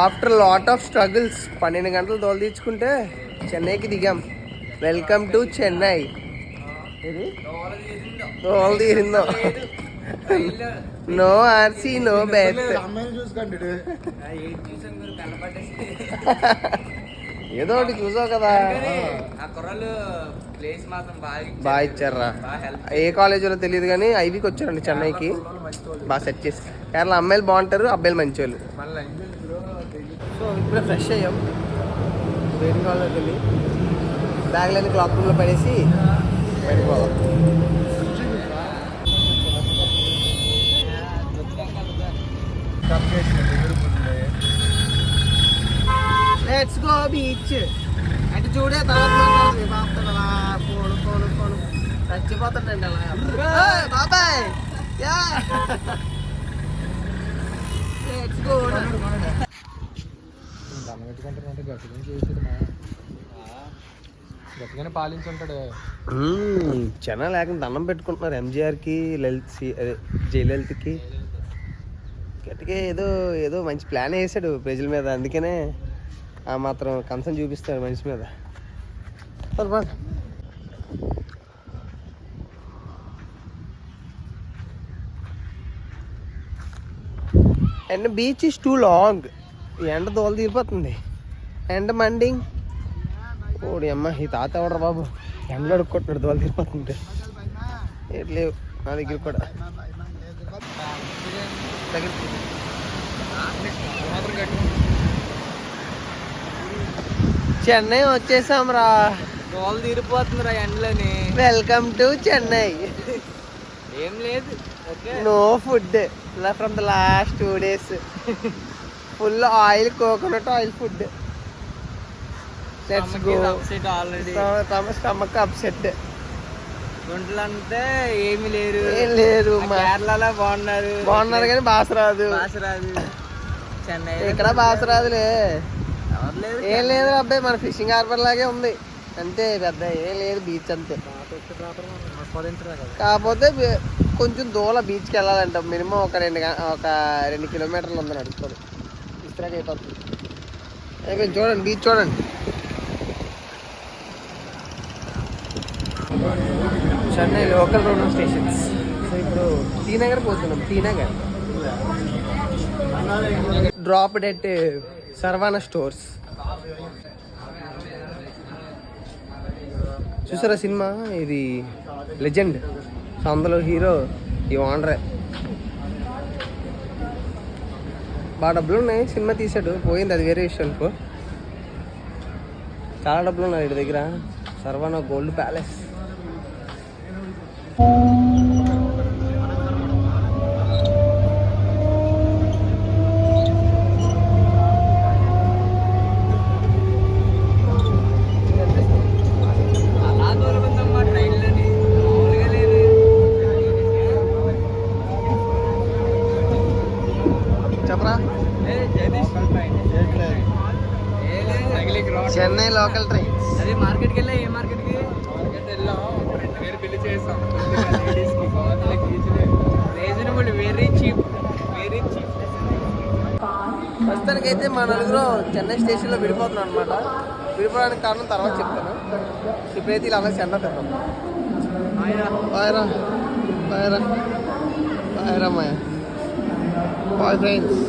After lot of struggles 12 గంటలు తోలు తీర్చుకుంటే చెన్నైకి దిగాం. Welcome to Chennai. ఇది తోలు తీరిందో. నో ఆర్సీ నో బెత్. ఏదో ఒకటి చూసావు కదా. బాగా ఇచ్చారా. ఏ కాలేజీలో తెలియదు కానీ ఐవీకి వచ్చారండి చెన్నైకి. బాగా సెట్ చేసి. కేరళ అమ్మాయిలు బాగుంటారు, అబ్బాయిలు మంచి వాళ్ళు. సో ఇప్పుడే ఫ్రెష్ అయ్యాం. వెయిటింగ్ హాల్లోకి వెళ్ళి బ్యాగ్లన్నీ క్లాక్ రూమ్లో పడేసి బయటకు పోవాలి. Let's go beach. అంటే చూడే తర్వాత ఫోన్ చచ్చిపోతాడండి అలా. బాబాయ్ లెట్స్ గో. గట్టిగానే పాలించుంటాడు. జనం లేకుండా దండం పెట్టుకుంటున్నారు ఎంజీఆర్కి, లలిత్ అదే జయలలితకి. గట్టిగా ఏదో ఏదో మంచి ప్లాన్ వేసాడు ప్రజల మీద. అందుకనే ఆ మాత్రం కన్సర్న్ చూపిస్తాడు మనిషి మీద. And beach is two long. ఎండ దోలు తీరిపోతుంది. ఎండ మండింగ్. ఓడి అమ్మ ఈ తాత ఎవడరా బాబు, ఎండలో అడుక్కుంటున్నాడు దోలు తీరిపోతుంటే. లేవు నా దగ్గర కూడా. చెన్నై వచ్చేసాం రా. దోలు తీరిపోతుందిరా ఎండలని. Welcome to Chennai. ఏం లేదు, no food from the last 2 days. Full oil, coconut oil food. Let's go. Already stomach upset. గుంటలంటే ఏమి లేరు. ఏం లేరు. కేరళలో బాగున్నారు కానీ బాస రాదు. చెన్నై ఇక్కడ బాస రాదులే. ఏం లేదు అబ్బాయి, మన ఫిషింగ్ హార్బర్ లాగే ఉంది అంతే. పెద్ద ఏం లేదు, బీచ్ అంతే. కాకపోతే కొంచెం దూరం బీచ్కి వెళ్ళాలంట. మినిమం ఒక 2 కిలోమీటర్లు ఉంది నడుచుకోండి. ఇస్త్రాక్ అయిపోతుంది. అయిపోయింది. చూడండి బీచ్ చూడండి. Chennai local road stations. So ఇప్పుడు టీ నగర్ పోతున్నాం. T Nagar dropped at Saravana stores. చూసారా సినిమా? ఇది లెజెండ్. సో అందులో హీరో ఈ ఓనరే. బాగా డబ్బులు ఉన్నాయి. సినిమా తీసాడు, పోయింది, అది వేరే విషయం అనుకో. చాలా డబ్బులు ఉన్నాయి వీడి దగ్గర. Sarvana gold palace. చెప్పరా, చెన్నై లోకల్ ట్రైన్స్. అదే మార్కెట్కి వెళ్ళా. ఏ మార్కెట్కి? వెళ్ళాం, 2000 బిల్లు చేసాం. Reasonable, very cheap. ప్రస్తుతానికైతే మా నలుగురు చెన్నై స్టేషన్లో విడిపోతున్నాం అనమాట. విడిపోవడానికి కారణం తర్వాత చెప్తాను. ఇప్పుడైతే ఇలా అలా చెన్నై తింటాం. బాయ్ రా మాయ. Bye friends.